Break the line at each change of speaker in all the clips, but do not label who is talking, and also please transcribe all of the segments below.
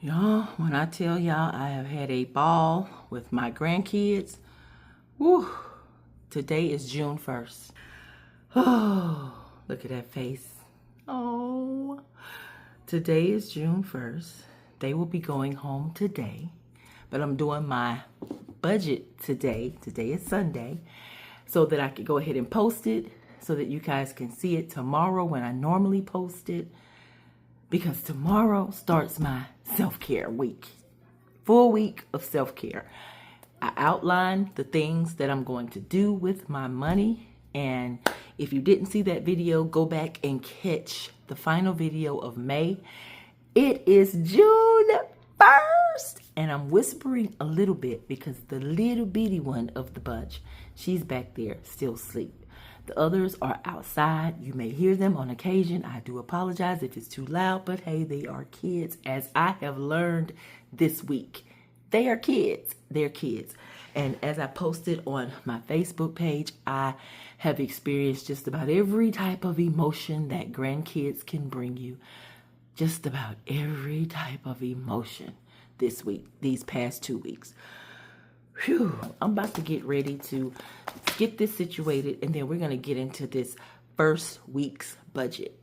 Y'all, when I tell y'all I have had a ball with my grandkids, woo, today is June 1st. Oh, look at that face. Oh, today is June 1st. They will be going home today, but I'm doing my budget today. Today is Sunday, so that I could go ahead and post it so that you guys can see it tomorrow when I normally post it. Because tomorrow starts my self-care week. Full week of self-care. I outlined the things that I'm going to do with my money. And if you didn't see that video, go back and catch the final video of May. It is June 1st. And I'm whispering a little bit because the little bitty one of the bunch, she's back there still asleep. The others are outside. You may hear them on occasion. I do apologize if it's too loud, but hey, they are kids, as I have learned this week. They are kids. They're kids. And as I posted on my Facebook page, I have experienced just about every type of emotion that grandkids can bring you. Just about every type of emotion this week, these past 2 weeks. Whew, I'm about to get ready to get this situated, and then we're going to get into this first week's budget.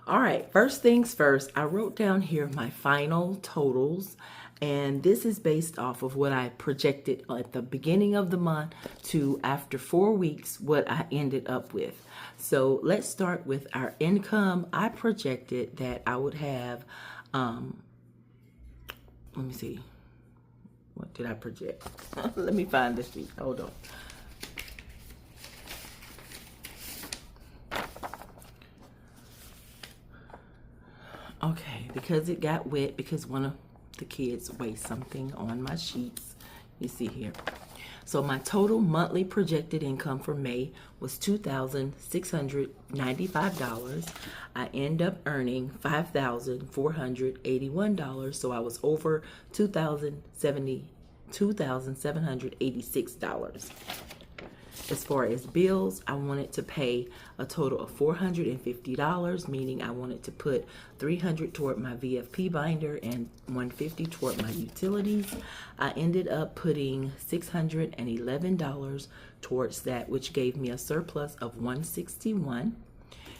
All right, first things first, I wrote down here my final totals, and this is based off of what I projected at the beginning of the month to after 4 weeks, what I ended up with. So let's start with our income. I projected that I would have, let me see. What did I project? Let me find the sheet. Hold on. Okay, because it got wet, because one of the kids wasted something on my sheets. You see here. So my total monthly projected income for May was $2,695. I end up earning $5,481. So I was over $2,786. As far as bills, I wanted to pay a total of $450, meaning I wanted to put $300 toward my VFP binder and $150 toward my utilities. I ended up putting $611 towards that, which gave me a surplus of $161.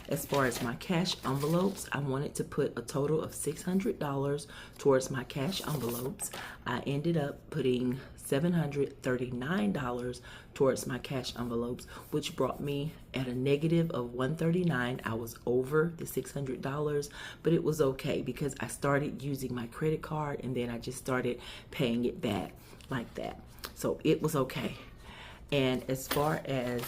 As far as my cash envelopes, I wanted to put a total of $600 towards my cash envelopes. I ended up putting $739 towards my cash envelopes, which brought me at a negative of $139. I was over the $600, but it was okay because I started using my credit card and then I just started paying it back like that. So it was okay. And as far as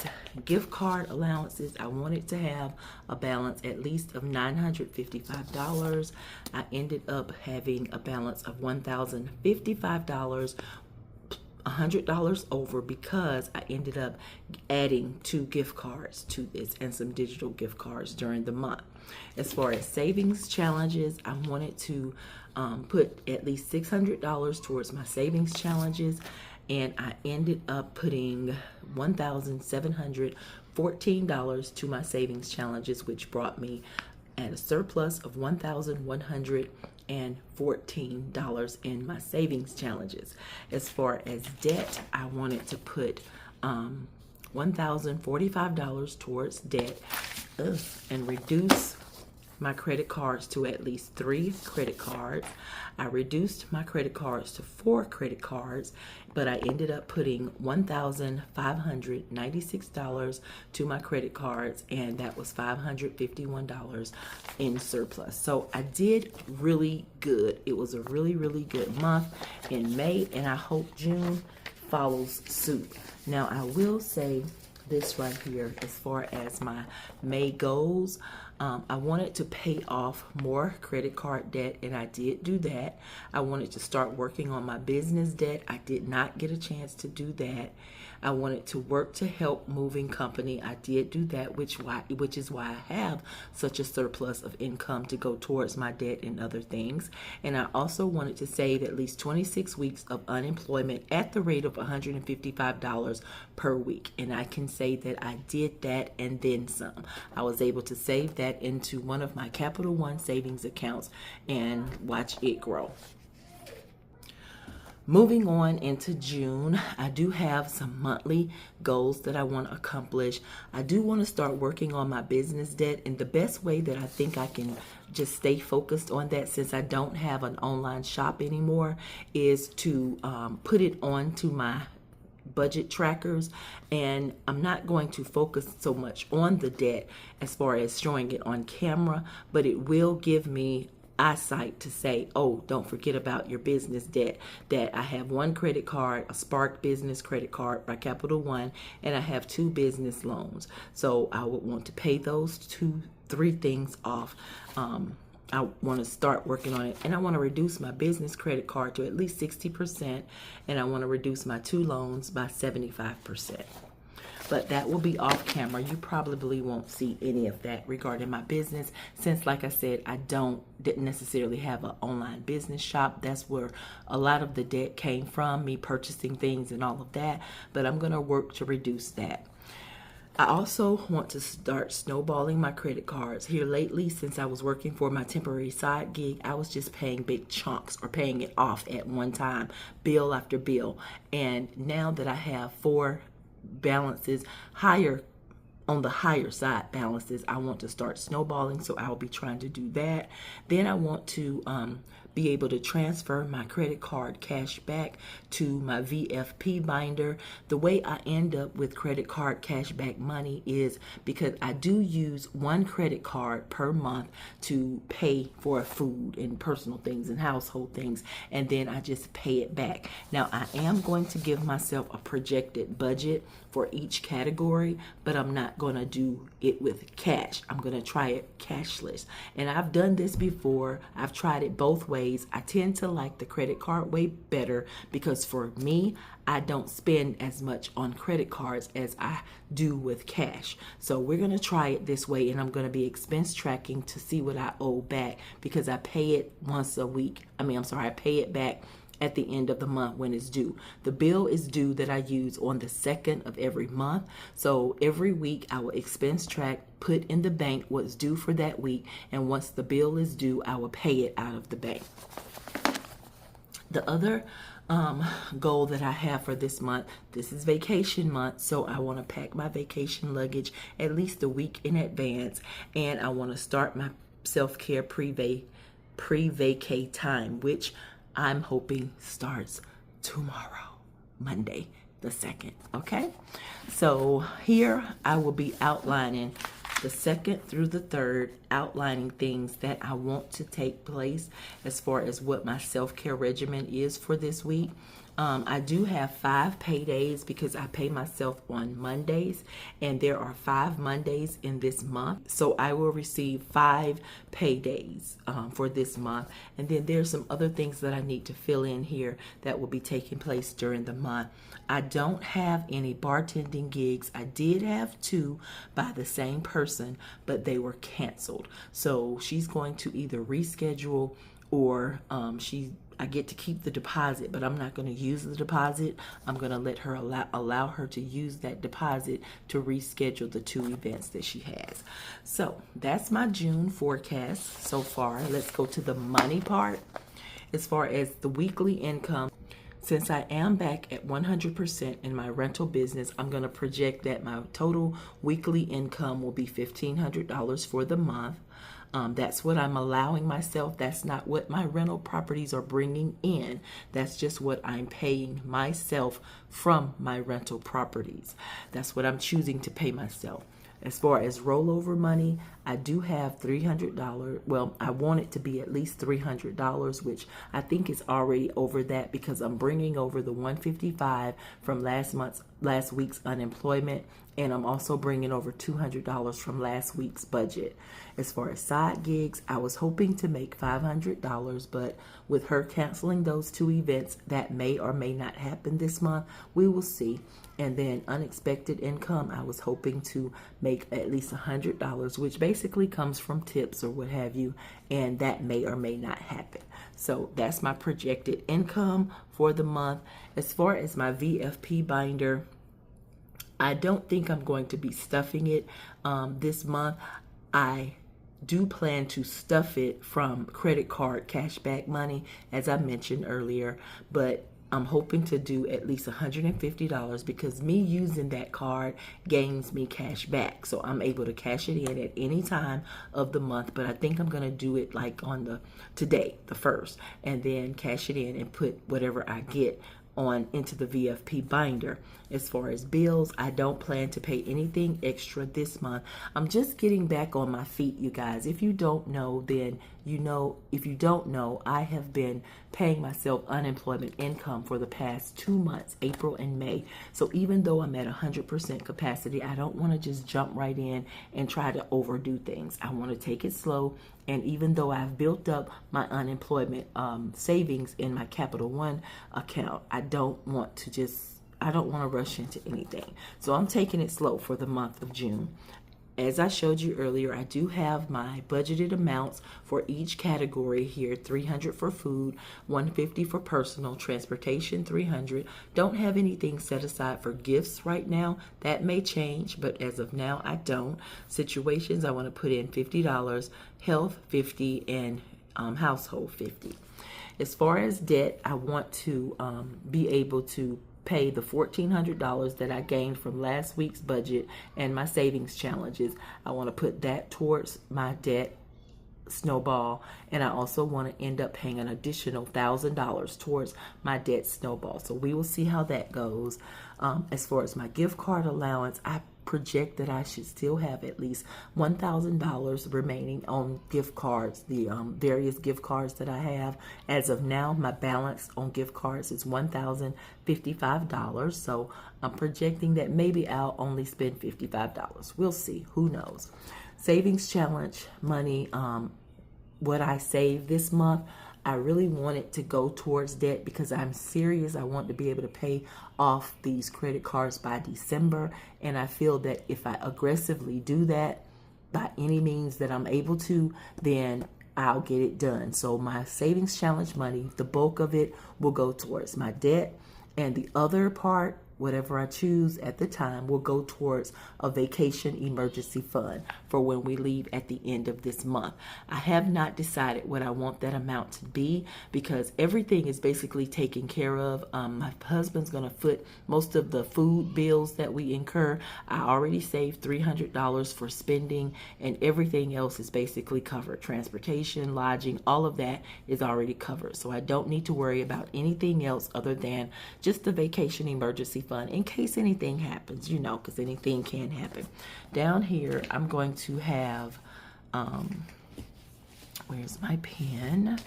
gift card allowances, I wanted to have a balance at least of $955. I ended up having a balance of $1,055, $100 over, because I ended up adding 2 gift cards to this and some digital gift cards during the month. As far as savings challenges, I wanted to put at least $600 towards my savings challenges, and I ended up putting $1,714 to my savings challenges, which brought me at a surplus of $1,114 in my savings challenges. As far as debt, I wanted to put $1,045 towards debt and reduce my credit cards to at least 3 credit cards. I reduced my credit cards to 4 credit cards, but I ended up putting $1,596 to my credit cards, and that was $551 in surplus. So I did really good. It was a really, really good month in May, and I hope June follows suit. Now, I will say this right here as far as my May goals. I wanted to pay off more credit card debt, and I did do that. I wanted to start working on my business debt. I did not get a chance to do that. I wanted to work to help moving company. I did do that, which is why I have such a surplus of income to go towards my debt and other things. And I also wanted to save at least 26 weeks of unemployment at the rate of $155 per week. And I can say that I did that and then some. I was able to save that that into one of my Capital One savings accounts and watch it grow. Moving on into June, I do have some monthly goals that I want to accomplish. I do want to start working on my business debt, and the best way that I think I can just stay focused on that, since I don't have an online shop anymore, is to put it onto my budget trackers. And I'm not going to focus so much on the debt as far as showing it on camera, but it will give me eyesight to say, oh, don't forget about your business debt. That I have one credit card, a Spark business credit card by Capital One, and I have 2 business loans. So I would want to pay those 3 things off. I want to start working on it, and I want to reduce my business credit card to at least 60%, and I want to reduce my 2 loans by 75%. But that will be off camera. You probably won't see any of that regarding my business, since, like I said, I didn't necessarily have an online business shop. That's where a lot of the debt came from, me purchasing things and all of that. But I'm going to work to reduce that. I also want to start snowballing my credit cards. Here lately, since I was working for my temporary side gig, I was just paying big chunks or paying it off at one time, bill after bill. And now that I have 4 balances on the higher side balances, I want to start snowballing, so I'll be trying to do that. Then I want to be able to transfer my credit card cash back to my VFP binder. The way I end up with credit card cash back money is because I do use one credit card per month to pay for food and personal things and household things, and then I just pay it back. Now, I am going to give myself a projected budget for each category, but I'm not going to do it with cash. I'm going to try it cashless. And I've done this before. I've tried it both ways. I tend to like the credit card way better because for me, I don't spend as much on credit cards as I do with cash. So we're going to try it this way, and I'm going to be expense tracking to see what I owe back, because I pay it once a week. I pay it back at the end of the month when it's due. The bill is due that I use on the 2nd of every month. So every week I will expense track, put in the bank what's due for that week, and once the bill is due, I will pay it out of the bank. The other goal that I have for this month, this is vacation month, so I want to pack my vacation luggage at least a week in advance, and I want to start my self-care pre-vacay time, which I'm hoping starts tomorrow, Monday the 2nd, okay? So here I will be outlining the 2nd through the 3rd, outlining things that I want to take place as far as what my self-care regimen is for this week. I do have 5 paydays because I pay myself on Mondays, and there are 5 Mondays in this month. So I will receive 5 paydays for this month. And then there's some other things that I need to fill in here that will be taking place during the month. I don't have any bartending gigs. I did have 2 by the same person, but they were canceled. So she's going to either reschedule or I get to keep the deposit, but I'm not going to use the deposit. I'm going to let her allow her to use that deposit to reschedule the 2 events that she has. So that's my June forecast so far. Let's go to the money part. As far as the weekly income, since I am back at 100% in my rental business, I'm going to project that my total weekly income will be $1,500 for the month. That's what I'm allowing myself. That's not what my rental properties are bringing in. That's just what I'm paying myself from my rental properties. That's what I'm choosing to pay myself. As far as rollover money, I do have $300. Well, I want it to be at least $300, which I think is already over that because I'm bringing over the $155 from last week's unemployment, and I'm also bringing over $200 from last week's budget. As far as side gigs, I was hoping to make $500, but with her canceling those 2 events, that may or may not happen this month. We will see. And then unexpected income, I was hoping to make at least $100, which basically comes from tips or what have you, and that may or may not happen. So that's my projected income for the month. As far as my VFP binder, I don't think I'm going to be stuffing it this month. I do plan to stuff it from credit card cashback money, as I mentioned earlier, but I'm hoping to do at least $150 because me using that card gains me cash back. So I'm able to cash it in at any time of the month, but I think I'm going to do it like on today, the 1st, and then cash it in and put whatever I get on into the VFP binder. As far as bills, I don't plan to pay anything extra this month. I'm just getting back on my feet, you guys. If you don't know, then you know. If you don't know, I have been paying myself unemployment income for the past 2 months, April and May. So even though I'm at 100% capacity, I don't want to just jump right in and try to overdo things. I want to take it slow. And even though I've built up my unemployment savings in my Capital One account, I don't want to rush into anything. So I'm taking it slow for the month of June. As I showed you earlier, I do have my budgeted amounts for each category here. $300 for food, $150 for personal, transportation $300. Don't have anything set aside for gifts right now. That may change, but as of now, I don't. Situations, I want to put in $50, health $50, and household $50. As far as debt, I want to be able to pay the $1,400 that I gained from last week's budget and my savings challenges. I want to put that towards my debt snowball, and I also want to end up paying an additional $1,000 towards my debt snowball. So we will see how that goes. As far as my gift card allowance, I project that I should still have at least $1,000 remaining on gift cards, the various gift cards that I have. As of now, my balance on gift cards is $1,055. So I'm projecting that maybe I'll only spend $55. We'll see. Who knows? Savings challenge money, what I save this month, I really want it to go towards debt because I'm serious. I want to be able to pay off these credit cards by December. And I feel that if I aggressively do that by any means that I'm able to, then I'll get it done. So my savings challenge money, the bulk of it will go towards my debt. And the other part, whatever I choose at the time, will go towards a vacation emergency fund for when we leave at the end of this month. I have not decided what I want that amount to be because everything is basically taken care of. My husband's going to foot most of the food bills that we incur. I already saved $300 for spending, and everything else is basically covered. Transportation, lodging, all of that is already covered. So I don't need to worry about anything else other than just the vacation emergency fund in case anything happens, because anything can happen. Down here, I'm going to have, where's my pen?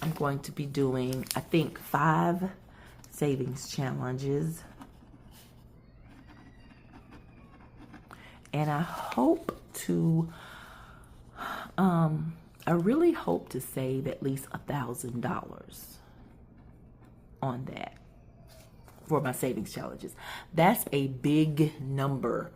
I'm going to be doing, I think, 5 savings challenges. And I hope to, I really hope to save at least $1,000 on that for my savings challenges. That's a big number,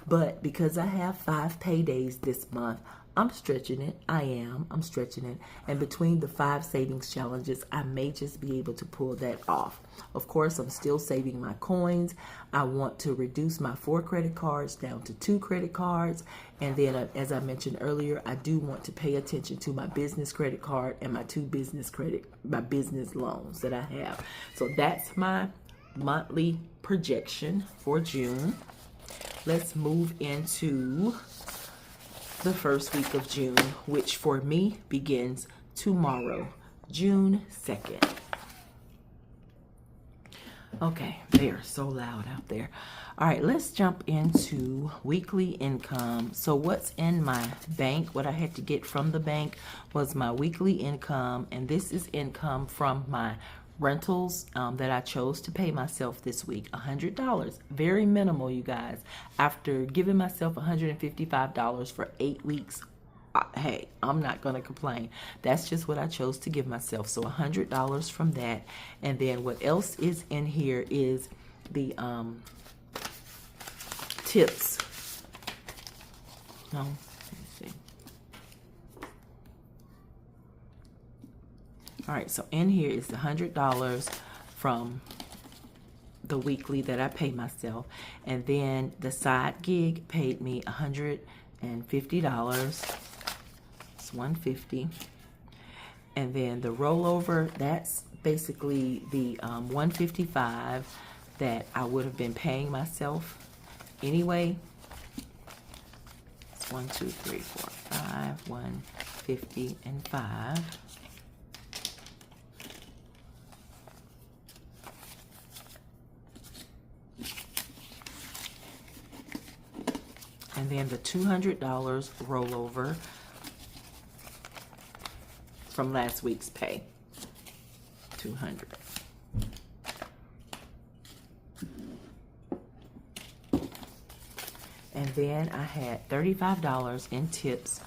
but because I have 5 paydays this month, I'm stretching it. I'm stretching it. And between the 5 savings challenges, I may just be able to pull that off. Of course, I'm still saving my coins. I want to reduce my 4 credit cards down to 2 credit cards. And then, as I mentioned earlier, I do want to pay attention to my business credit card and my my business loans that I have. So that's my monthly projection for June. Let's move into the first week of June, which for me begins tomorrow, June 2nd. Okay, they are so loud out there. All right, let's jump into weekly income. So what's in my bank, what I had to get from the bank was my weekly income, and this is income from my rentals that I chose to pay myself this week, $100. Very minimal, you guys. After giving myself $155 for 8 weeks, hey, I'm not going to complain. That's just what I chose to give myself. So $100 from that. And then what else is in here is the tips. No, let me see. All right, so in here is the $100 from the weekly that I pay myself. And then the side gig paid me $100 It's $150. And then the rollover, that's basically the $155 that I would have been paying myself anyway. It's 1, 2, 3, 4, 5, 150 and 5. And then the $200 rollover from last week's pay. 200. And then I had $35 in tips.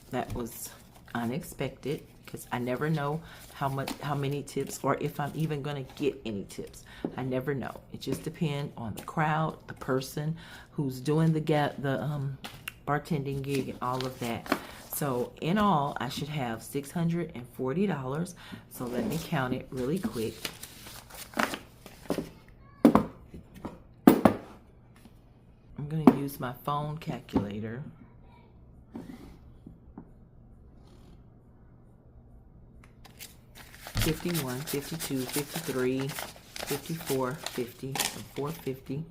That was unexpected because I never know how many tips, or if I'm even gonna get any tips. I never know. It just depends on the crowd, the person who's doing the bartending gig, and all of that. So in all, I should have $640. So let me count it really quick. I'm going to use my phone calculator. $51, $52, $53, $54, $50, $450,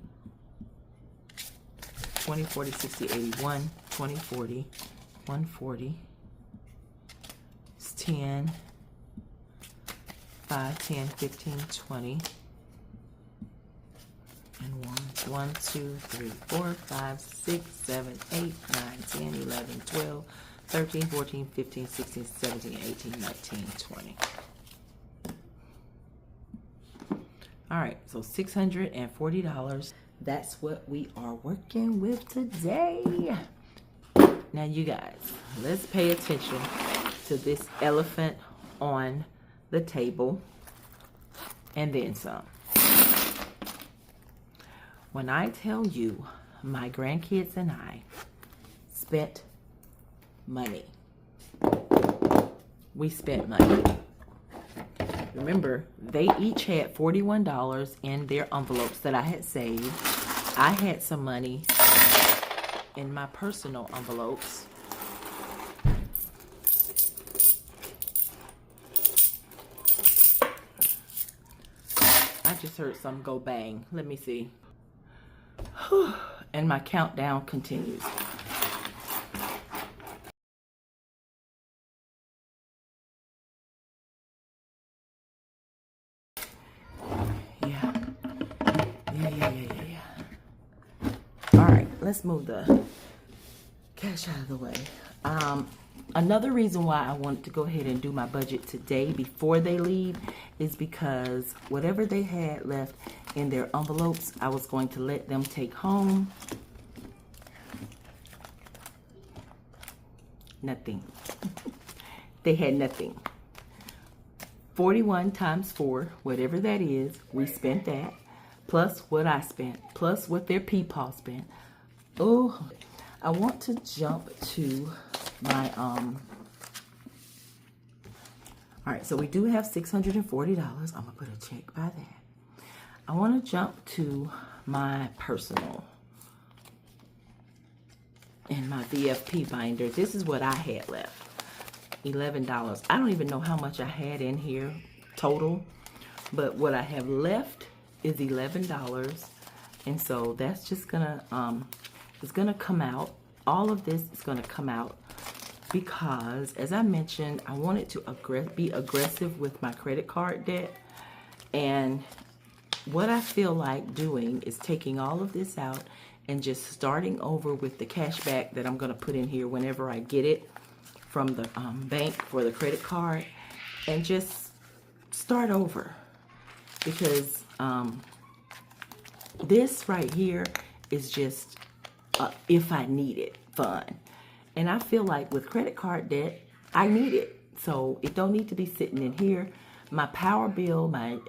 $20, $40, $60, $81, $20, $40, $140. It's 10, 5, 10, 15, 20. And 1, 2, 3, 4, 5, 6, 7, 8, 9, 10, 11, 12, 13, 14, 15, 16, 17, 18, 19, 20. All right, so $640. That's what we are working with today. Now, you guys, let's pay attention to this elephant on the table and then some. When I tell you my grandkids and I spent money, we spent money. Remember, they each had $41 in their envelopes that I had saved. I had some money in my personal envelopes. I just heard something go bang. Let me see. And my countdown continues. Yeah. All right, let's move the cash out of the way. Another reason why I wanted to go ahead and do my budget today before they leave is because whatever they had left in their envelopes, I was going to let them take home. Nothing. They had nothing. 41 times 4, whatever that is, we spent that, plus what I spent, plus what their peepaw spent. Oh, I want to jump to my, all right, so we do have $640. I'm gonna put a check by that. I want to jump to my personal and my VFP binder. This is what I had left. $11. I don't even know how much I had in here total, but what I have left is $11. And so that's just gonna it's gonna come out. All of this is gonna come out because, as I mentioned, I wanted to be aggressive with my credit card debt. And what I feel like doing is taking all of this out and just starting over with the cash back that I'm gonna put in here whenever I get it from the bank for the credit card, and just start over, because this right here is just if I need it fun. And I feel like with credit card debt, I need it. So it don't need to be sitting in here. My power bill, my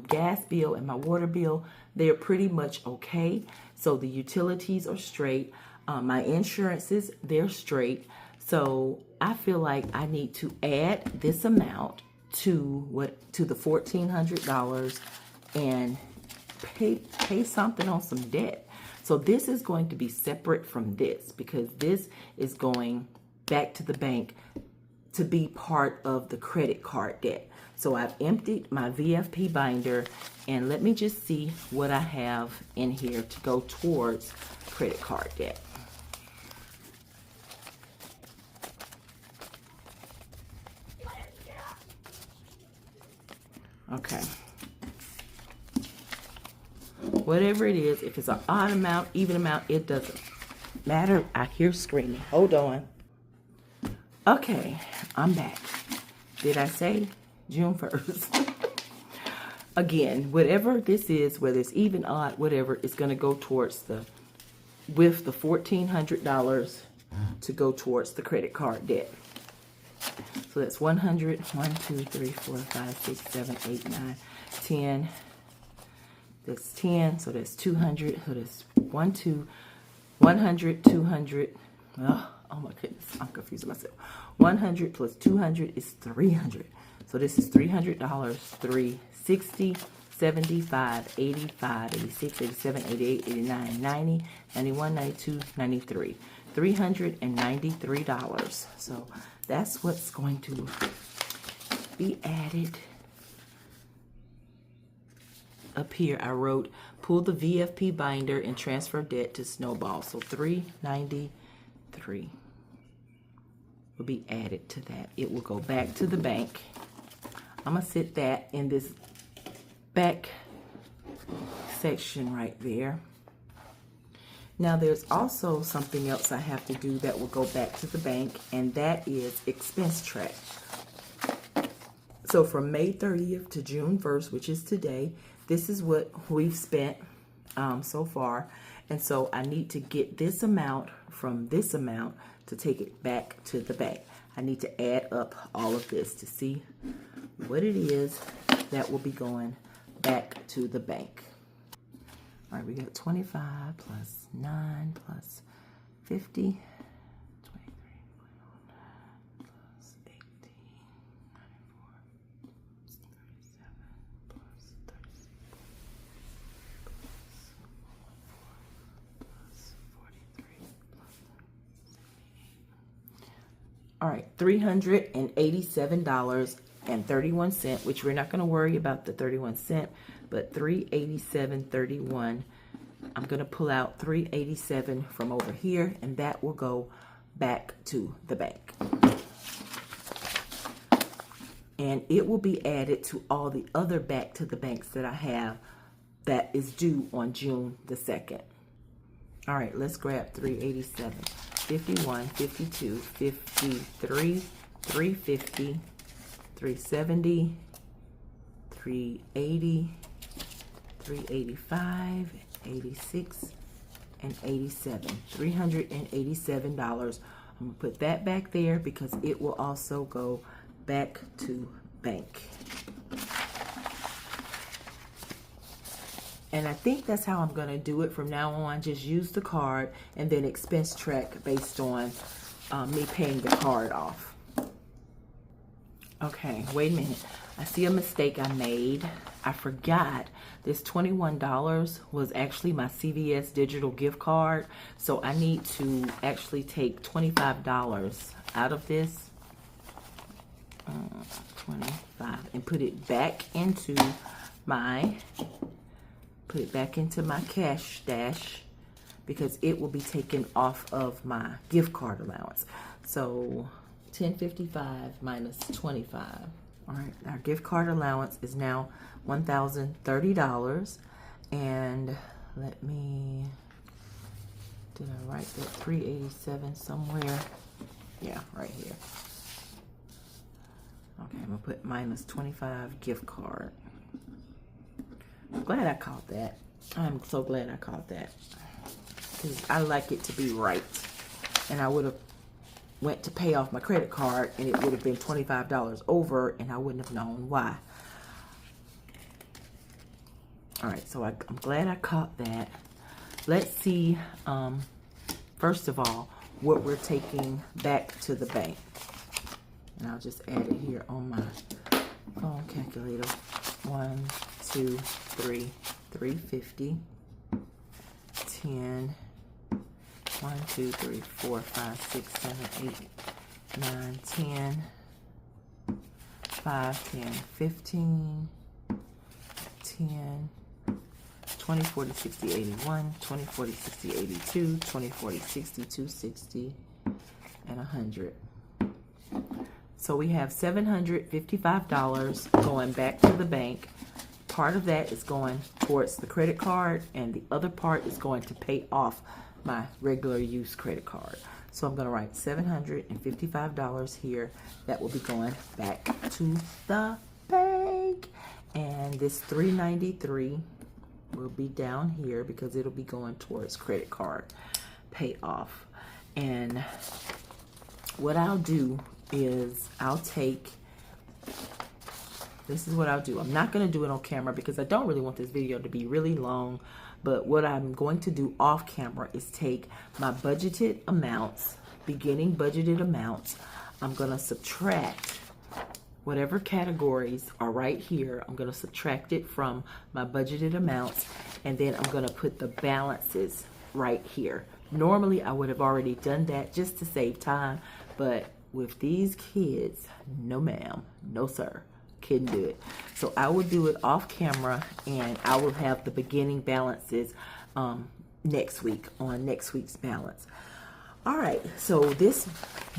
gas bill, and my water bill, they're pretty much okay. So the utilities are straight. My insurances, they're straight. So I feel like I need to add this amount to the $1,400 and pay something on some debt. So this is going to be separate from this because this is going back to the bank to be part of the credit card debt. So I've emptied my VFP binder, and let me just see what I have in here to go towards credit card debt. Okay. Whatever it is, if it's an odd amount, even amount, it doesn't matter. I hear screaming. Hold on. Okay, I'm back. Did I say June 1st? Again, whatever this is, whether it's even, odd, whatever, it's going to go towards with the $1,400 to go towards the credit card debt. So that's 100, 1, 2, 3, 4, 5, 6, 7, 8, 9, 10. That's 10, so that's 200. So that's 100, 200. Oh my goodness, I'm confusing myself. 100 plus 200 is 300. So this is $300, 360, 75, 85, 86, 87, 88, 89, 90, 91, 92, 93. $393. So that's what's going to be added up here. I wrote, pull the VFP binder and transfer debt to Snowball. So $393 will be added to that. It will go back to the bank. I'm going to sit that in this back section right there. Now there's also something else I have to do that will go back to the bank, and that is expense track. So from May 30th to June 1st, which is today, this is what we've spent so far. And so I need to get this amount from this amount to take it back to the bank. I need to add up all of this to see what it is that will be going back to the bank. All right, we got 25 plus 9 plus 50, 23 plus 18, 94 plus 37 plus 36 plus 43 plus 78. All right, $387.31, which we're not going to worry about the 31 cents, but $387.31. I'm going to pull out $387 from over here, and that will go back to the bank. And it will be added to all the other back to the banks that I have that is due on June the 2nd. All right, let's grab 387. 51, 52, 53, 350, 370, 380, 385, 86, and 87. $387. I'm going to put that back there because it will also go back to bank. And I think that's how I'm going to do it from now on. Just use the card and then expense track based on me paying the card off. Okay, wait a minute. I see a mistake I made. I forgot this $21 was actually my CVS digital gift card. So I need to actually take $25 out of this. 25 and put it back into my cash stash because it will be taken off of my gift card allowance. So $10.55 minus 25. All right, our gift card allowance is now $1,030. And let me, did I write that 387 somewhere? Yeah, right here. Okay, I'm gonna put minus 25 gift card. I'm glad I caught that. I'm so glad I caught that because I like it to be right. And I would have went to pay off my credit card and it would have been $25 over and I wouldn't have known why. All right, so I'm glad I caught that. Let's see, first of all, what we're taking back to the bank. And I'll just add it here on my phone calculator. 1, 2, 3, 350, 10, 1, 2, 3, 4, 5, 6, 7, 8, 9, 10, 5, 10, 15, 10, 20, 40, 60, 81, 20, 40, 60, 82, 20, 40, 60, 260, and 100. So we have $755 going back to the bank. Part of that is going towards the credit card, and the other part is going to pay off my regular use credit card. So I'm going to write $755 here. That will be going back to the bank. And this $393 will be down here because it'll be going towards credit card payoff. And what I'll do is I'll take, this is what I'll do. I'm not going to do it on camera because I don't really want this video to be really long. But what I'm going to do off camera is take my budgeted amounts, beginning budgeted amounts. I'm going to subtract whatever categories are right here. I'm going to subtract it from my budgeted amounts, and then I'm going to put the balances right here. Normally I would have already done that just to save time, but with these kids, no ma'am, no sir, couldn't do it. So I will do it off camera, and I will have the beginning balances next week on next week's balance. All right, so this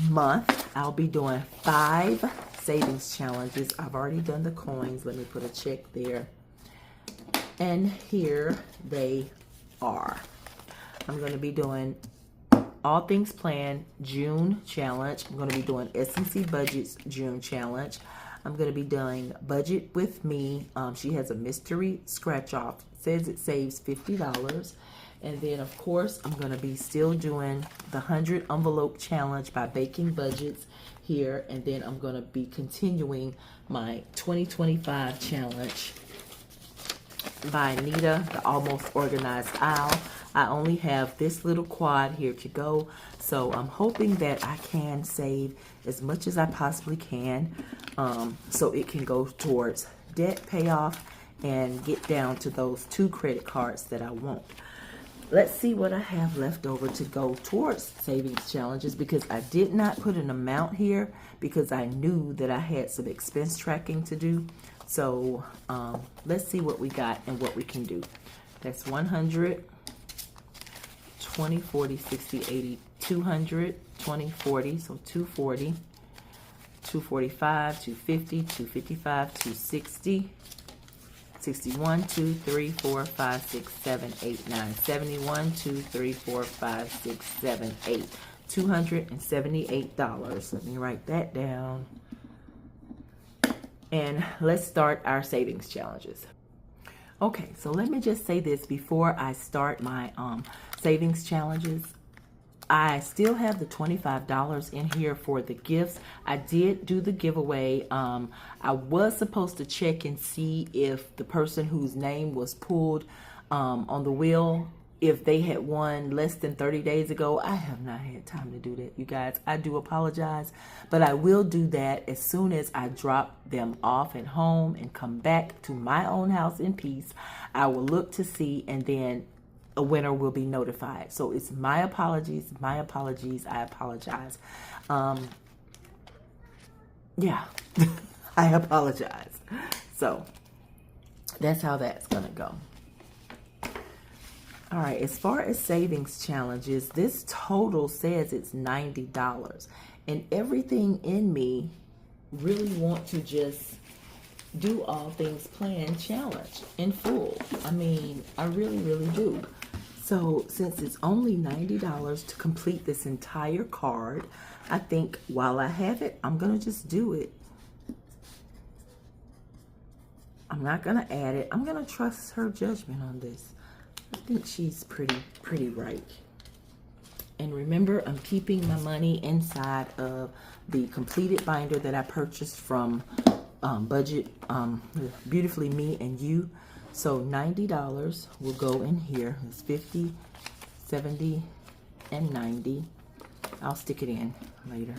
month I'll be doing 5 savings challenges. I've already done the coins. Let me put a check there. And here they are. I'm going to be doing All Things Planned June challenge. I'm going to be doing S&C Budgets June challenge. I'm going to be doing Budget with Me. She has a mystery scratch off. Says it saves $50. And then, of course, I'm going to be still doing the 100 Envelope Challenge by Baking Budgets here. And then I'm going to be continuing my 2025 challenge by Nita, the Almost Organized Aisle. I only have this little quad here to go. So I'm hoping that I can save as much as I possibly can, so it can go towards debt payoff and get down to those 2 credit cards that I want. Let's see what I have left over to go towards savings challenges, because I did not put an amount here because I knew that I had some expense tracking to do. So let's see what we got and what we can do. That's 100, 20, 40, 60, 80, 200, 20, 40, so 240, 245, 250, 255, 260, 61, 2, 3, 4, 5, 6, 7, 8, 9, 71, 2, 3, 4, 5, 6, 7, 8, $278. Let me write that down. And let's start our savings challenges. Okay, so let me just say this before I start my savings challenges. I still have the $25 in here for the gifts. I did do the giveaway. I was supposed to check and see if the person whose name was pulled on the wheel, if they had won less than 30 days ago. I have not had time to do that, you guys. I do apologize, but I will do that as soon as I drop them off at home and come back to my own house in peace. I will look to see, and then a winner will be notified. So it's my apologies, I apologize. Yeah, I apologize. So that's how that's gonna go. All right, as far as savings challenges, this total says it's $90, and everything in me really want to just do All Things Planned challenge in full. I mean, I really, really do. So since it's only $90 to complete this entire card, I think while I have it, I'm gonna just do it. I'm not gonna add it. I'm gonna trust her judgment on this. I think she's pretty right. And remember, I'm keeping my money inside of the completed binder that I purchased from Budget, Beautifully Me and You. So $90 will go in here. It's 50, 70, and 90. I'll stick it in later.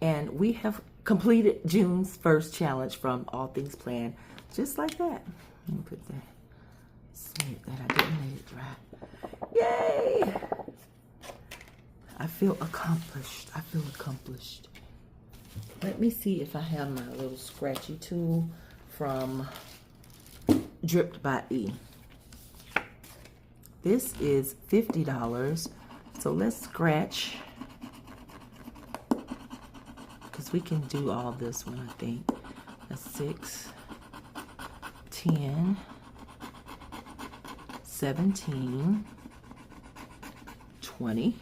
And we have completed June's first challenge from All Things Planned, just like that. Let me put that. That I didn't let it dry. Yay! I feel accomplished. I feel accomplished. Let me see if I have my little scratchy tool from Dripped by E. This is $50. So let's scratch, because we can do all this one, I think. That's 6, 10, 17, 20,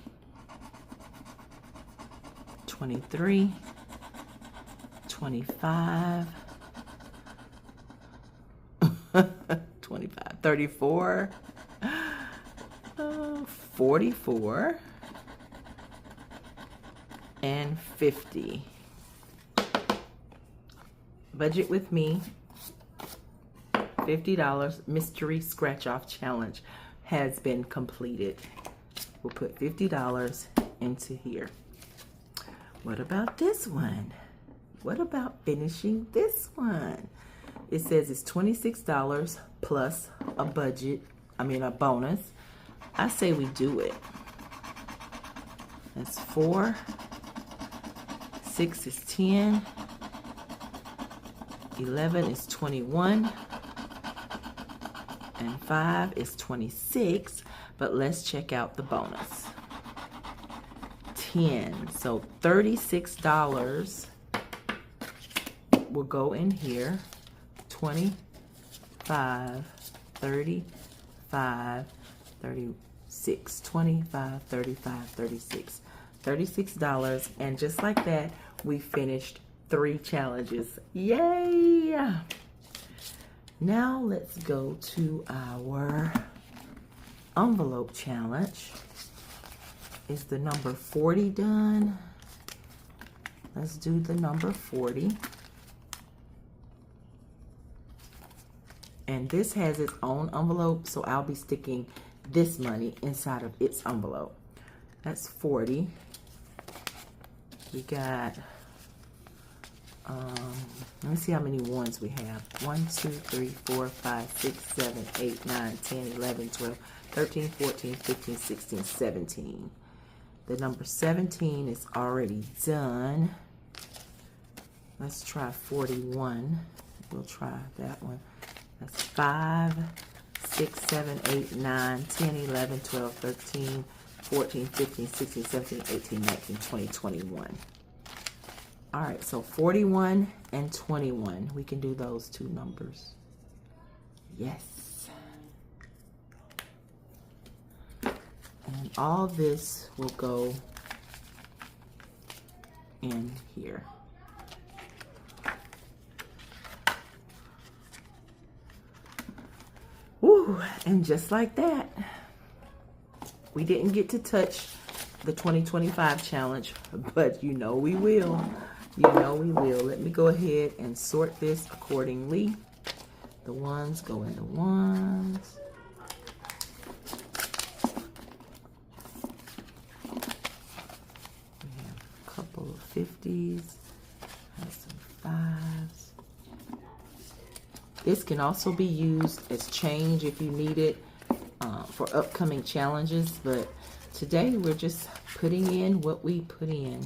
23, 25, 25, 34, 44, and 50. Budget with me, $50 mystery scratch off challenge has been completed. We'll put $50 into here. What about this one? What about finishing this one? It says it's $26 plus a bonus. I say we do it. That's 4, 6 is 10, 11 is 21, and 5 is 26, but let's check out the bonus. 10, so $36 will go in here. 25, 35, 36, 25, 35, 36. $36, and just like that, we finished 3 challenges. Yay! Now let's go to our envelope challenge. Is the number 40 done? Let's do the number 40. And this has its own envelope, so I'll be sticking this money inside of its envelope. That's 40. We got, let me see how many ones we have. 1, 2, 3, 4, 5, 6, 7, 8, 9, 10, 11, 12, 13, 14, 15, 16, 17. The number 17 is already done. Let's try 41. We'll try that one. That's 5, 6, 7, 8, 9, 10, 11, 12, 13, 14, 15, 16, 17, 18, 19, 20, 21. All right, so 41 and 21. We can do those 2 numbers. Yes. And all this will go in here. Woo, and just like that, we didn't get to touch the 2025 challenge, but you know we will. You know we will. Let me go ahead and sort this accordingly. The ones go in the ones. We have a couple of 50s, have some 5s. This can also be used as change if you need it for upcoming challenges, but today we're just putting in what we put in.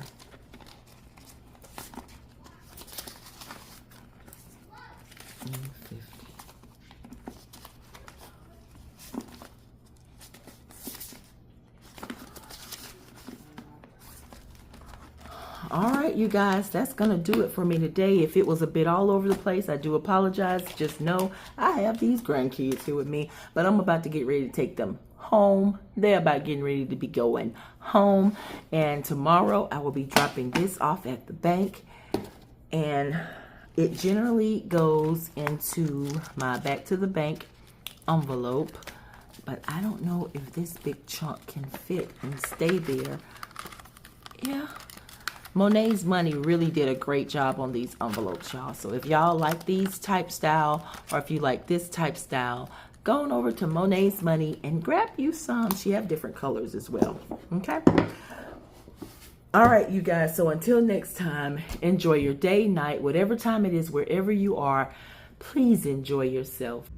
All right, you guys, that's gonna do it for me today. If it was a bit all over the place, I do apologize. Just know I have these grandkids here with me, but I'm about to get ready to take them home. They're about getting ready to be going home, and tomorrow I will be dropping this off at the bank, and it generally goes into my back to the bank envelope, but I don't know if this big chunk can fit and stay there. Yeah. Monet's Money really did a great job on these envelopes, y'all. So if y'all like these type style, or if you like this type style, go on over to Monet's Money and grab you some. She have different colors as well. Okay? All right, you guys. So until next time, enjoy your day, night, whatever time it is, wherever you are. Please enjoy yourself.